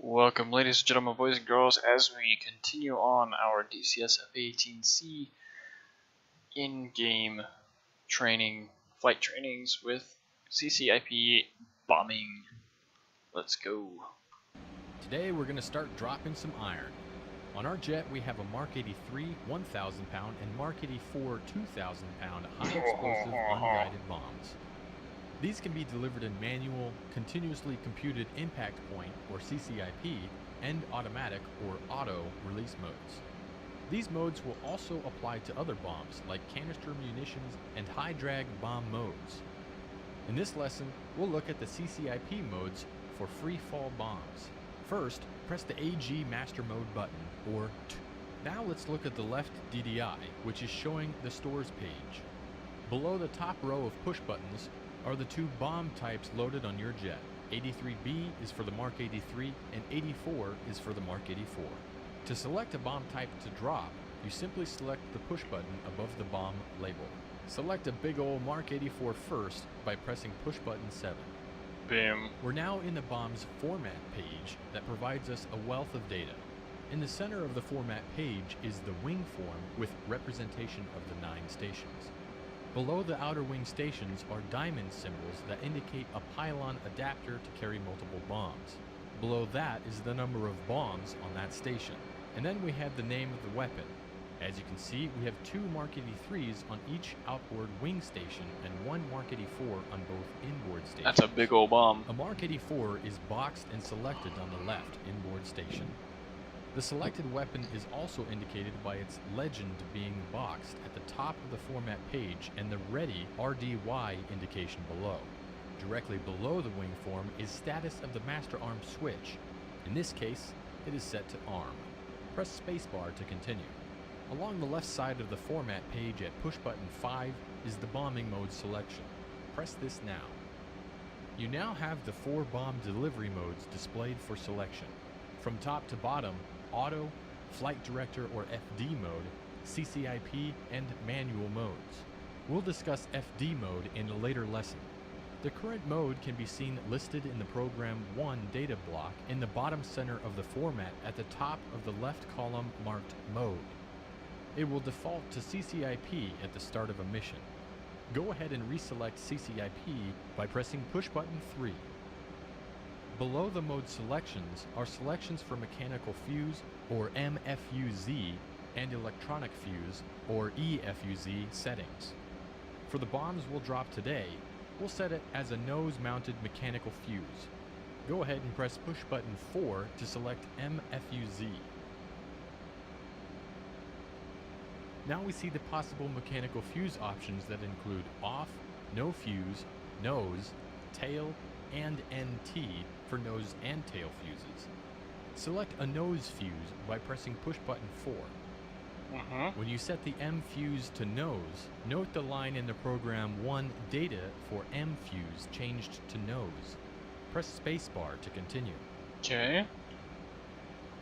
Welcome, ladies and gentlemen, boys and girls, as we continue on our DCS F-18C in-game training, flight trainings with CCIP bombing. Let's go. Today we're going to start dropping some iron. On our jet we have a Mark 83 1,000 pound and Mark 84 2,000 pound high explosive unguided bombs. These can be delivered in manual, continuously computed impact point or CCIP and automatic or auto release modes. These modes will also apply to other bombs like canister munitions and high drag bomb modes. In this lesson we'll look at the CCIP modes for free fall bombs. First, press the AG Master Mode button, or T. Now let's look at the left DDI, which is showing the stores page. Below the top row of push buttons are the two bomb types loaded on your jet. 83B is for the Mark 83 and 84 is for the Mark 84. To select a bomb type to drop, you simply select the push button above the bomb label. Select a big ol' Mark 84 first by pressing push button 7. Bam. We're now in the bomb's format page that provides us a wealth of data. In the center of the format page is the wing form with representation of the 9 stations. Below the outer wing stations are diamond symbols that indicate a pylon adapter to carry multiple bombs. Below that is the number of bombs on that station. And then we have the name of the weapon. As you can see, we have 2 Mark 83s on each outboard wing station and 1 Mark 84 on both inboard stations. That's a big old bomb. A Mark 84 is boxed and selected on the left inboard station. The selected weapon is also indicated by its legend being boxed at the top of the format page and the ready RDY indication below. Directly below the wing form is status of the master arm switch. In this case, it is set to arm. Press spacebar to continue. Along the left side of the format page at push button 5 is the bombing mode selection. Press this now. You now have the 4 bomb delivery modes displayed for selection. From top to bottom, auto, flight director or FD mode, CCIP, and manual modes. We'll discuss FD mode in a later lesson. The current mode can be seen listed in the Program 1 data block in the bottom center of the format at the top of the left column marked Mode. It will default to CCIP at the start of a mission. Go ahead and reselect CCIP by pressing push button 3. Below the mode selections are selections for mechanical fuse or MFUZ and electronic fuse or EFUZ settings. For the bombs we'll drop today, we'll set it as a nose-mounted mechanical fuse. Go ahead and press push button 4 to select MFUZ. Now we see the possible mechanical fuse options that include off, no fuse, nose, tail, and NT for nose and tail fuses. Select a nose fuse by pressing push button 4. When you set the M fuse to nose, note the line in the Program 1 data for M fuse changed to nose. Press spacebar to continue. Okay.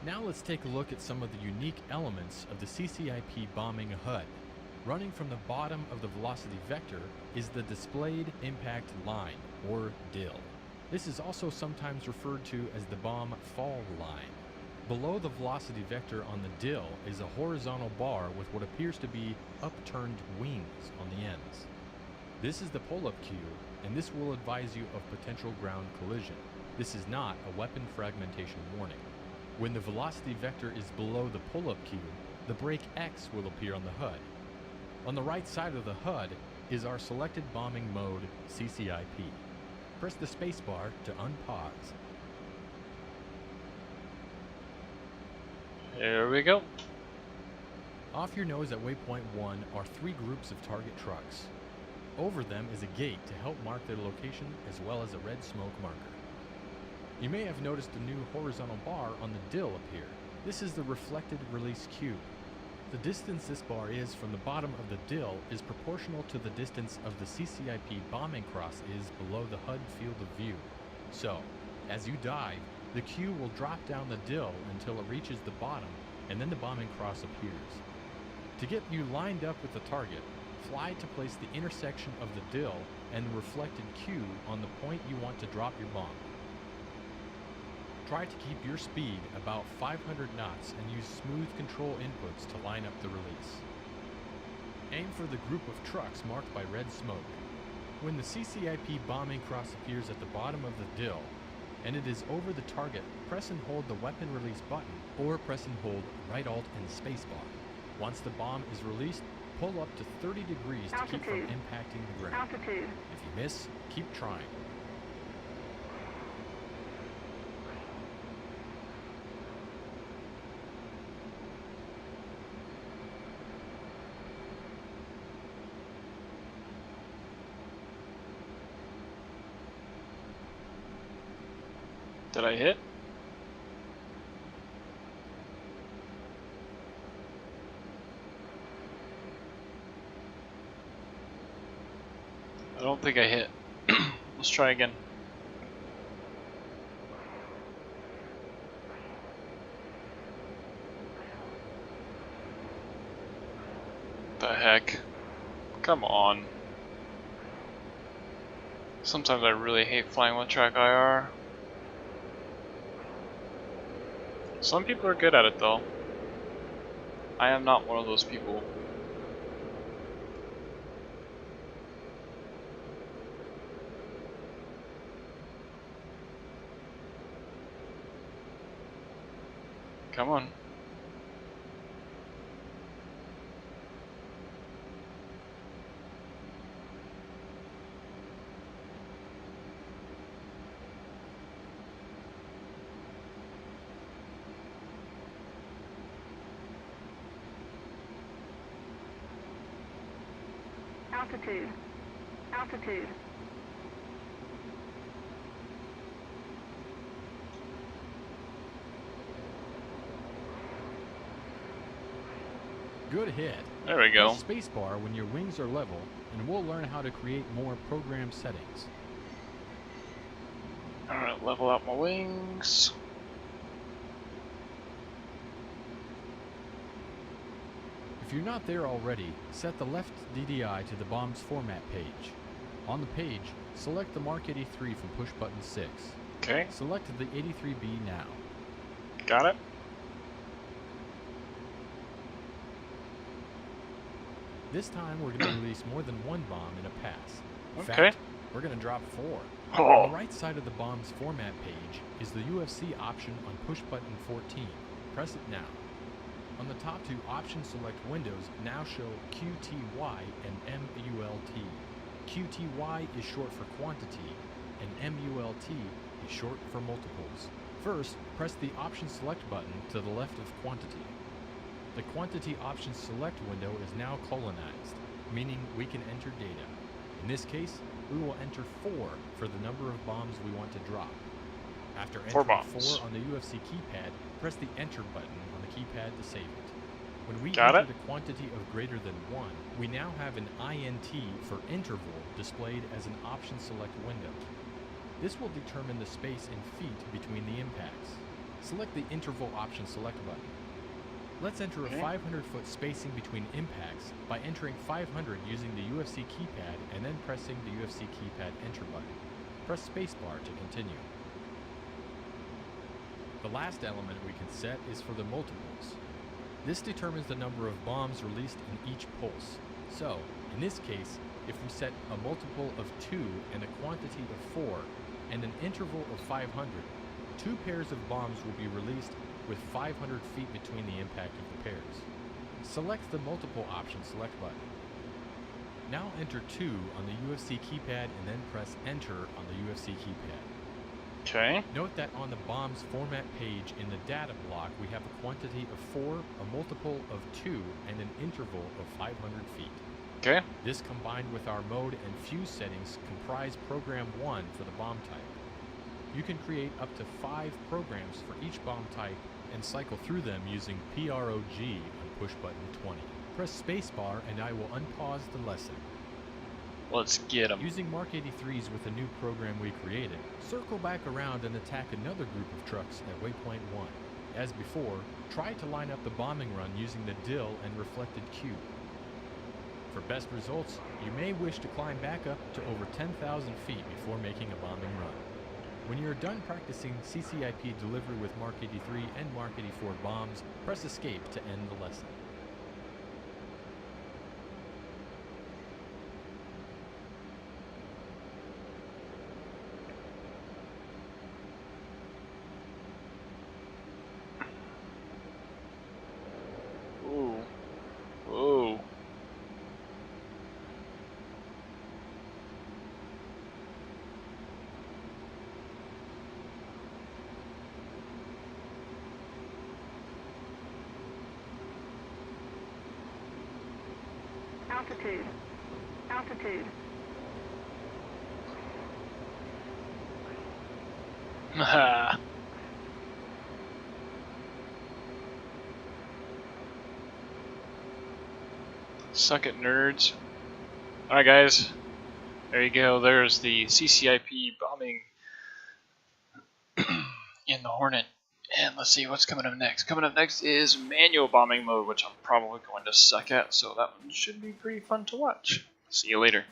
Now let's take a look at some of the unique elements of the CCIP bombing HUD. Running from the bottom of the velocity vector is the displayed impact line, or DIL. This is also sometimes referred to as the bomb fall line. Below the velocity vector on the DIL is a horizontal bar with what appears to be upturned wings on the ends. This is the pull-up cue, and this will advise you of potential ground collision. This is not a weapon fragmentation warning. When the velocity vector is below the pull-up cue, the brake X will appear on the HUD. On the right side of the HUD is our selected bombing mode, CCIP. Press the spacebar to unpause. Here we go. Off your nose at waypoint 1 are 3 groups of target trucks. Over them is a gate to help mark their location as well as a red smoke marker. You may have noticed a new horizontal bar on the DIL appear. This is the reflected release cue. The distance this bar is from the bottom of the DIL is proportional to the distance of the CCIP bombing cross is below the HUD field of view. So, as you dive, the cue will drop down the DIL until it reaches the bottom, and then the bombing cross appears. To get you lined up with the target, fly to place the intersection of the DIL and the reflected cue on the point you want to drop your bomb. Try to keep your speed about 500 knots and use smooth control inputs to line up the release. Aim for the group of trucks marked by red smoke. When the CCIP bombing cross appears at the bottom of the dill, and it is over the target, press and hold the weapon release button, or press and hold right alt and spacebar. Once the bomb is released, pull up to 30 degrees to keep from impacting the ground. If you miss, keep trying. Did I hit? I don't think I hit. Let's try again. The heck? Come on. Sometimes I really hate flying with track IR. Some people are good at it though. I am not one of those people. Come on. Altitude. Altitude. Good hit. There we go. Press spacebar when your wings are level, and we'll learn how to create more program settings. Alright, level out my wings. If you're not there already, set the left DDI to the bomb's format page. On the page, select the Mark 83 from push button 6. Okay. Select the 83B now. Got it. This time we're going to release more than one bomb in a pass. In Okay. fact, we're going to drop 4. Oh. On the right side of the bomb's format page is the UFC option on push button 14. Press it now. On the top two option select windows now show QTY and MULT. QTY is short for quantity, and MULT is short for multiples. First, press the option select button to the left of quantity. The quantity option select window is now colonized, meaning we can enter data. In this case, we will enter 4 for the number of bombs we want to drop. After entering 4 on the UFC keypad, press the enter button on the keypad to save it. When we enter the quantity of greater than 1, we now have an INT for interval displayed as an option select window. This will determine the space in feet between the impacts. Select the interval option select button. Let's enter a 500-foot spacing between impacts by entering 500 using the UFC keypad and then pressing the UFC keypad enter button. Press spacebar to continue. The last element we can set is for the multiples. This determines the number of bombs released in each pulse. So, in this case, if we set a multiple of 2 and a quantity of 4 and an interval of 500, 2 pairs of bombs will be released with 500 feet between the impact of the pairs. Select the multiple option select button. Now enter 2 on the UFC keypad and then press enter on the UFC keypad. Okay. Note that on the bomb's format page in the data block we have a quantity of 4, a multiple of 2, and an interval of 500 feet. Okay. This combined with our mode and fuse settings comprise program 1 for the bomb type. You can create up to 5 programs for each bomb type and cycle through them using PROG on push button 20. Press spacebar and I will unpause the lesson. Let's get them. Using Mark 83s with a new program we created, circle back around and attack another group of trucks at waypoint 1. As before, try to line up the bombing run using the dill and reflected cube. For best results, you may wish to climb back up to over 10,000 feet before making a bombing run. When you are done practicing CCIP delivery with Mark 83 and Mark 84 bombs, press escape to end the lesson. Ooh. Whoa. Altitude. Altitude. Haha. Suck it, nerds. Alright, guys. There you go. There's the CCIP bombing in the Hornet. And let's see what's coming up next. Coming up next is manual bombing mode, which I'm probably going to suck at, so that one should be pretty fun to watch. See you later.